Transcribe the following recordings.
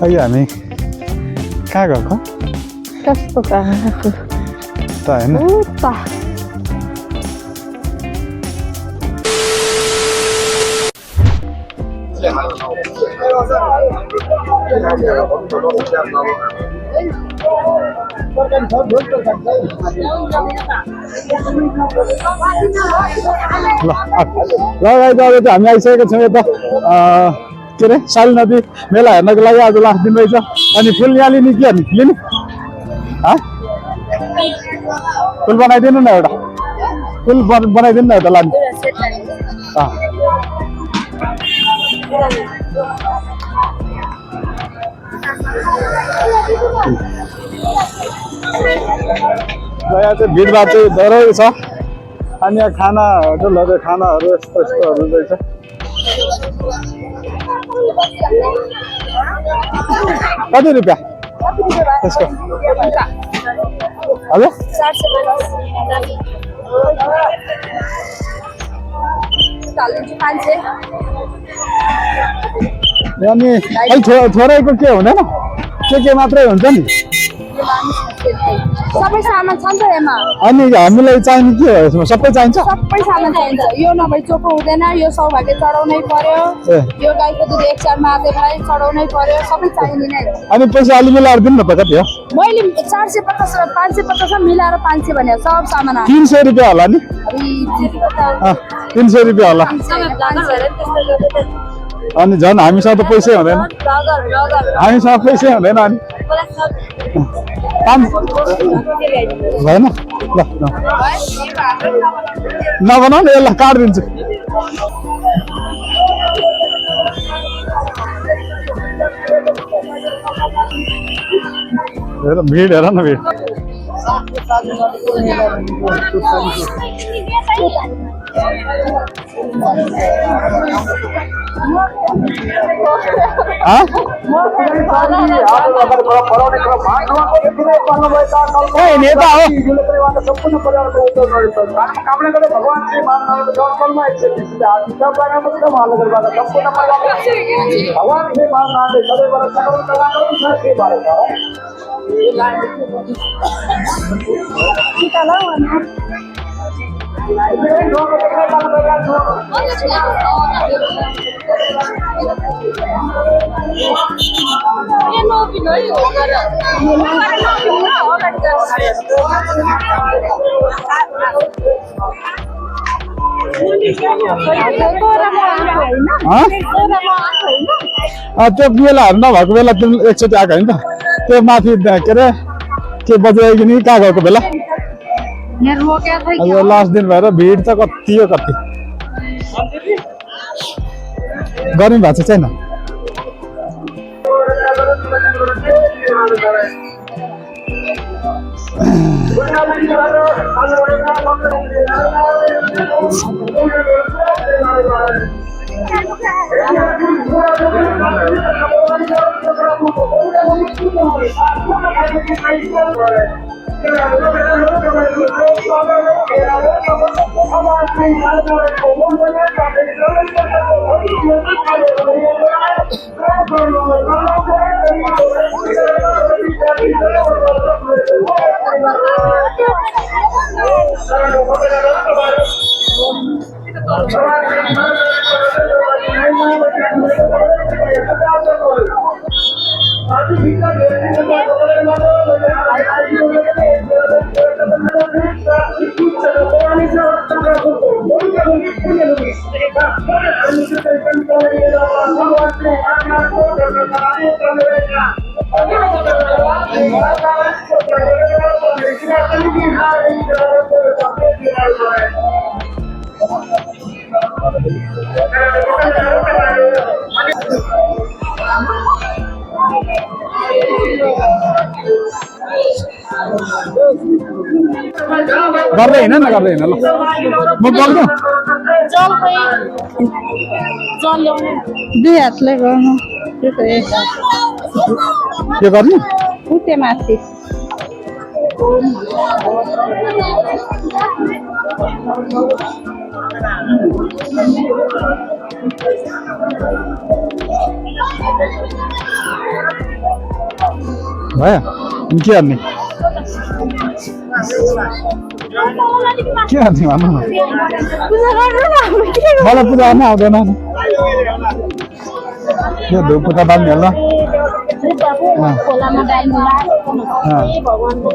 अहिले हामी कहाँ गएको कस्तो कहाँ त होइन ल हामी आइसकेको छौँ यता के अरे साली नदी मेला हेर्नको लागि आज लास्ट दिन रहेछ अनि फुल यहाँ लिने के लिने फुल बनाइदिनु न एउटा फुल बनाइदिनु न एउटा लाने यहाँ चाहिँ भिडभाड चाहिँ धेरै छ अनि यहाँ खाना होटलहरू खानाहरू यस्तो यस्तोहरू रहेछ कति रुपियाँ त्यसको हजुर अनि छोराको के हुँदैन के मात्रै हुन्छ नि सबै सामान छ नि त यसमा अनि हामीलाई चाहिने के हो यसमा सबै चाहिन्छ सबै सामान चाहिन्छ यो नभए चोखो हुँदैन यो सौभाग्य चढाउनै पर्यो यो गाईको दुध एक चार महादेवलाई चढाउनै पर्यो सबै चाहिने नै अनि पैसा अलि मिलाएर दिनु न त कति हो मैले 450 र 550 मिलाएर 500 भने सब सामान 300 रुपैयाँ होला नि 300 रुपैयाँ होला अनि झन् हामीसँग त पैसै हुँदैन हामीसँग पैसै हुँदैन अनि भएन ल नबनाऊ न यसलाई काटिदिन्छु हेर भिड हेर न भिड नेता हो त्यो बेलाहरू नभएको बेला एकचोटि आएको होइन त त्यो माथि के अरे के बजाइकन कहाँ गएको बेला लास्ट दिन भएर भिड त कति हो कति गर्मी भएको छैन गर्दै हिँड न गर्दै हिँड ल म बोल्छु जल खै जल ल्याउनु दुई हातले गर्नु के गर्ने उते माथि भयो के गर्ने भन्नु न मलाई पूजा गर्न आउँदैन यो धुप त बाल्ने होला खोलामा डाइनु भगवानको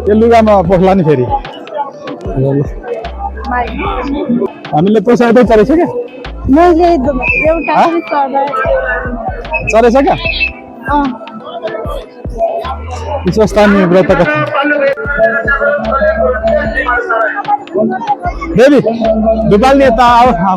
यो लुगामा पस्ला नि फेरि हामीले पैसा यतै चढेछ क्या मैले एउटा चढेछ क्या स्थानीय व्रत कथा बेबी दुपाल ने ता आओ हां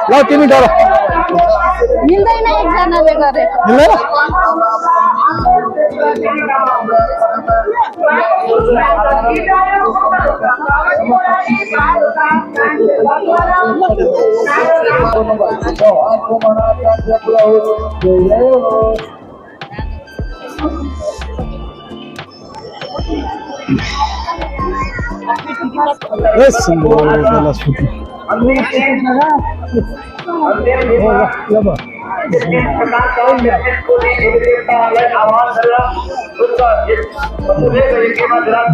ल तिमी गर मिल्दैन एकजनाले गरे मिल्दैन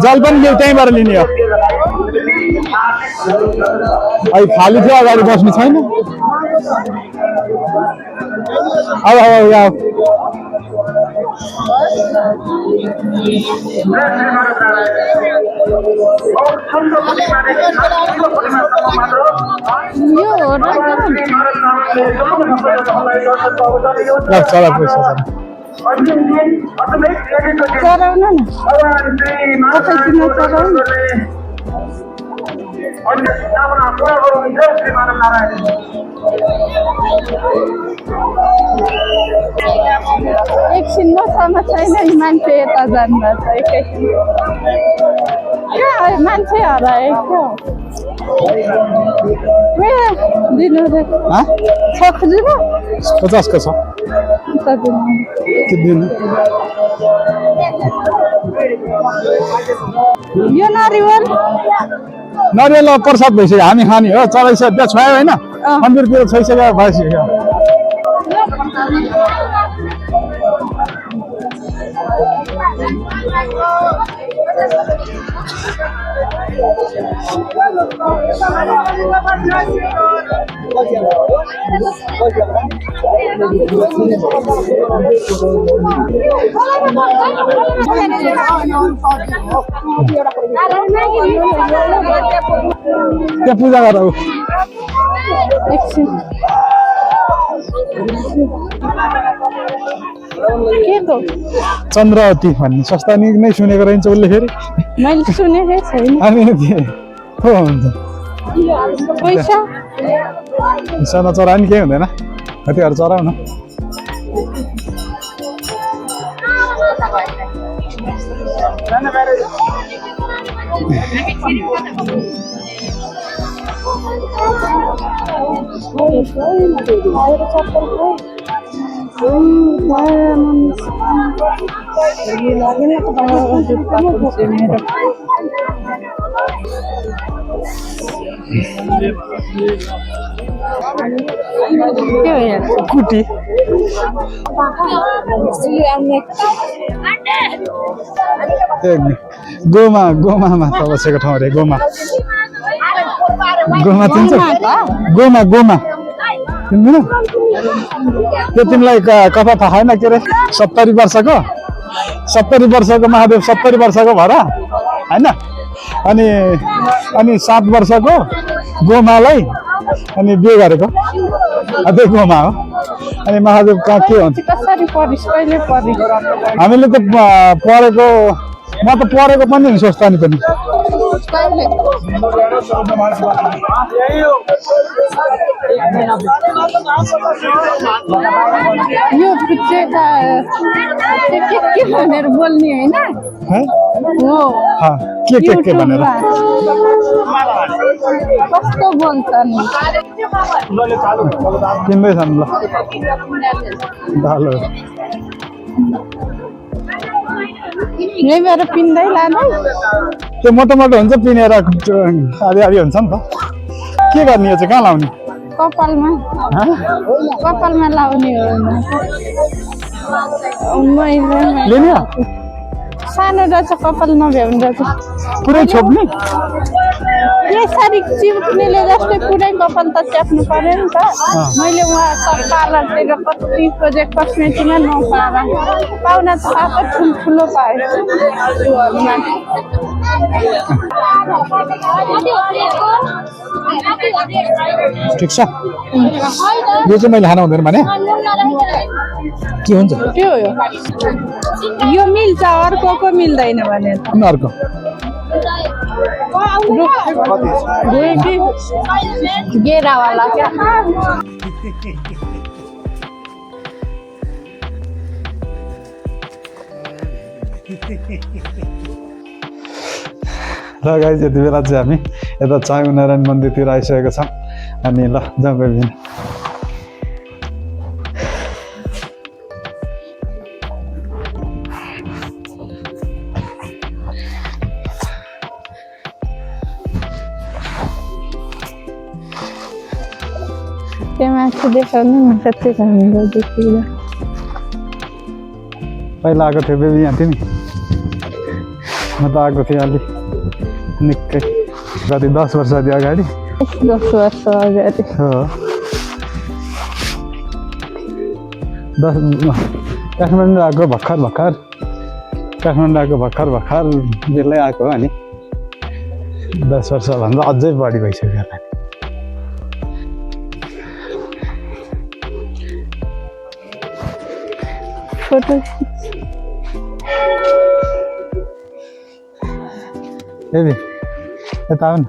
जल पनि त्यहीँबाट लिने हो अहिले खाली थियो अगाडि बस्नु छैन अब यहाँ चला पैसा चढाउन न चढाउनु एकछिन मसँग छैन मान्छे यता जान्दैछ एकैछिन कहाँ मान्छे हराएको दिनु सक्दिन 50 को छ यो नरिवल नरिवल प्रसाद भइसक्यो हामी खाने हो चढाइसक्यो त्यहाँ छोयो होइन मन्दिरतिर छोइसक्यो भइसक्यो त्यहाँ पूजा गर चन्द्रवती भन्ने संस्था नै सुनेको रहन्छ उसले फेरि मैले सुनेकै छैन हो हुन्छ पैसा चरा नि केही हुँदैन कतिहरू चराउ न के हो यहाँ कुटी गोमा गोमामा त बसेको ठाउँ अरे गोमा गोमा चिन्छ गोमा गोमा चिन्दैन त्यो तिमीलाई कथा थाहा छैन के अरे 70 वर्षको महादेव 70 वर्षको भरा होइन अनि 7 वर्षको गोमालाई अनि बिहे गरेको त्यही गोमा हो अनि महादेव कहाँ के हुन्छ हामीले त पढेको म त पढेको पनि सोच्तानी पनि यो के भनेर बोल्ने होइन हो के भनेर कस्तो बोल्छन् किन्दैछन् ल दालहरू यही भएर पिन्दै लानु त्यो मोटो हुन्छ पिनेर आधी हुन्छ नि त के गर्ने यो चाहिँ कहाँ लाउने कपालमा लाउने हो लिने सानो रहेछ कपाल नभ्याउने रहेछ पुरै छोप्ने यसरी चिप्नेले जस्तै पुरै कपाल त च्याप्नु पर्यो नि त मैले उहाँ पार्लरतिर कति प्रोजेक्ट कस्मेटिकमा नपाएर पाहुना त पाएको ठुल्ठुलो पाएँ ठिक छ यो चाहिँ मैले खानु हुँदैन भने के हुन्छ त्यो हो यो मिल्छ अर्को मिल्दैन भने अर्को गेरावाला क्या र गाइस यति बेला चाहिँ हामी यता चाँगुनारायण मन्दिरतिर आइसकेको छौँ अनि ल जाउँ गइबिन त्यो माथि देखाउनु न कति राम्रो देखिँदा पहिला आएको थियो बेबी यहाँ थियो नि म त आएको थिएँ अलि निकै कति 10 वर्ष अगाडि 10 वर्ष अगाडि हो काठमाडौँ आएको भर्खर बेलै आएको हो अनि 10 वर्षभन्दा अझै बढी भइसक्यो होला फोटो बेबी यता आउनु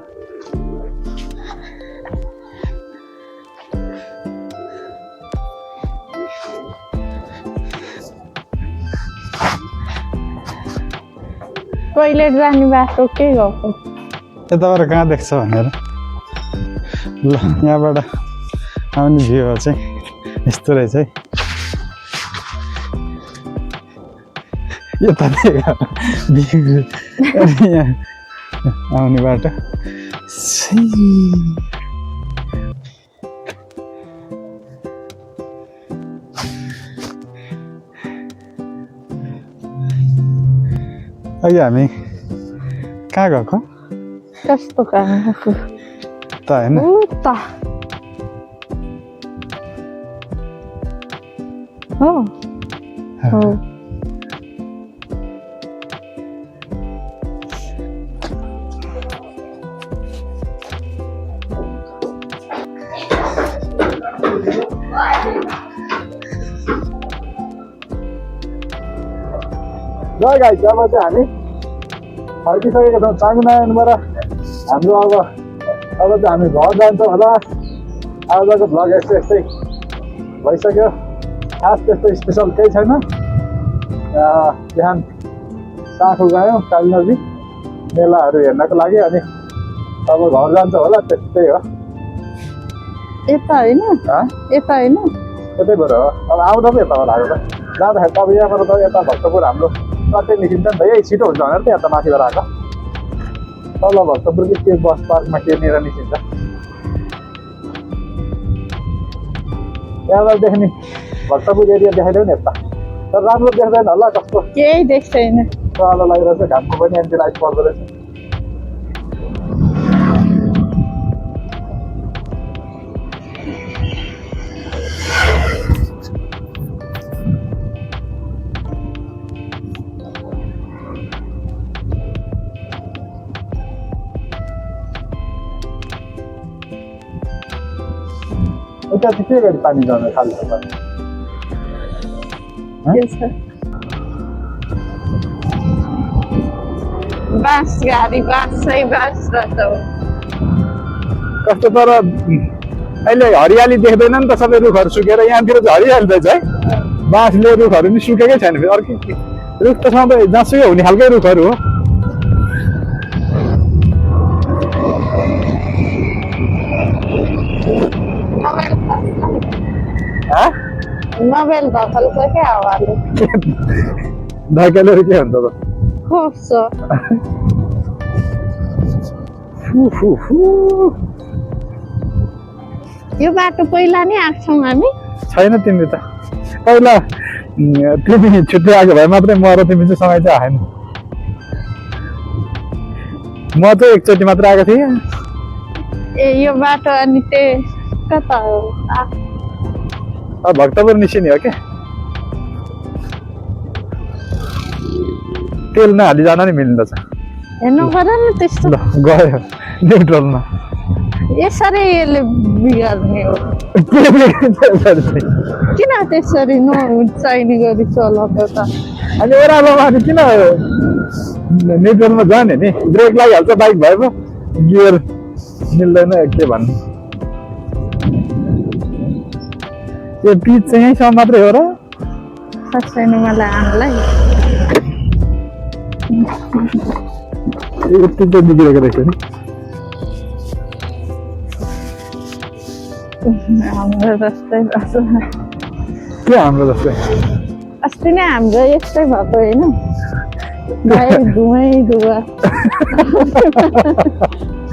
टोइलेट जाने बाटो के गएको यताबाट कहाँ देख्छ भनेर ल यहाँबाट आउने भ्यू चाहिँ यस्तो रहेछ है यता भ्यू यहाँ आउने बाटो अघि हामी कहाँ गएको कस्तो कहाँ गएको त होइन हो हो ल गाइस अब चाहिँ हामी फर्किसकेका छौँ चाँगुनारायणबाट हाम्रो अब चाहिँ हामी घर जान्छौँ होला आजको भ्लग यस्तै भइसक्यो खास त्यस्तो स्पेसल केही छैन बिहान साँखु गयौँ काली नदी मेलाहरू हेर्नको लागि अनि अब घर जान्छौँ होला त्यस्तै हो यता होइन त्यतै भएर हो अब आउँदा पो यताबाट आएको त जाँदाखेरि त अब यहाँबाट त यता भक्तपुर हाम्रो कतै निस्किन्छ नि त यही छिटो हुन्छ भनेर त यता माथिबाट आएको तल भक्तपुर के बस पार्कमा केनिर निस्किन्छ यहाँबाट देख्ने भक्तपुर एरिया देखाइदेऊ नि यता तर राम्रो देख्दैन होला कस्तो केही देख्दैन कालो लागिरहेछ घामको पनि एन्टी लाइट पर्दो रहेछ उता चाहिँ के गरी पानी जाने खाली पानी बास गाडी बासै बास रहेछ कस्तो तर अहिले हरियाली देख्दैन नि त सबै रुखहरू सुकेर यहाँतिर चाहिँ हरियाली रहेछ है बाँसले रुखहरू नि सुकेकै छैन फेरि अर्कै रुख त सबै जहाँसुकै हुने खालकै रुखहरू हो नोबेल धकल्छ क्या हावाले धकेलेर के हुन्छ त खोज्छ यो बाटो पहिला नै आएको छौँ हामी छैन तिमी त पहिला तिमी छुट्टै आएको भए मात्रै म र तिमी चाहिँ सँगै चाहिँ आएन म चाहिँ एकचोटि मात्र आएको थिएँ ए यो बाटो अनि त्यो कता हो भक्तपुर निस्किने हो क्या तेल नहाली जान नि मिल्दछ हेर्नु पर्यो नि त्यस्तो गयो न्युट्रलमा यसरी यसले बिगार्ने हो किन त्यसरी नचाहिने गरी चलाएको त अनि ओह्रालोमा अनि किन न्युट्रलमा जाने नि ब्रेक लागिहाल्छ बाइक भए पो गियर मिल्दैन के भन्नु यो पिच चाहिँ यहीँसम्म मात्रै हो र सक्दैन मलाई आनलाई यति चाहिँ बिग्रेको रहेछ नि हाम्रो जस्तै के हाम्रो जस्तै अस्ति नै हाम्रो यस्तै भएको होइन धुमै धुवा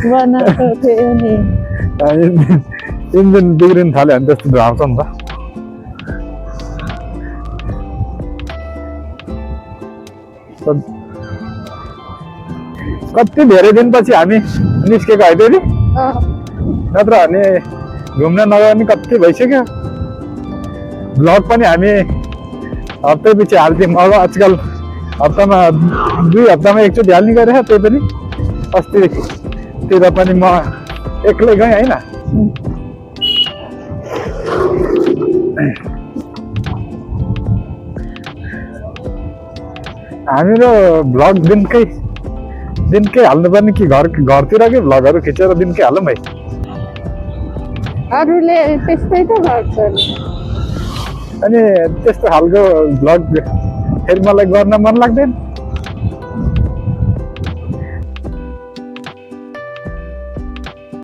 बनाएको थियो नि इन्जिन बिग्रिनु थाल्यो भने त्यस्तो धुवाउँछ नि त कति धेरै दिनपछि हामी निस्केको है फेरि नत्र भने घुम्न नगयो भने कति भइसक्यो भ्लग पनि हामी हप्तै पछि हाल्थ्यौँ अब आजकल हप्तामा 2 हप्तामा एकचोटि हाल्ने गरेछ त्यही पनि अस्तितिर पनि म एक्लै गएँ होइन हामीहरू भ्लग दिनकै हाल्नुपर्ने कि घरतिरकै भ्लगहरू खिचेर दिनकै हालौँ है अरूले त्यस्तै त गर्छ अनि त्यस्तो खालको भ्लग फेरि मलाई गर्न मन लाग्दैन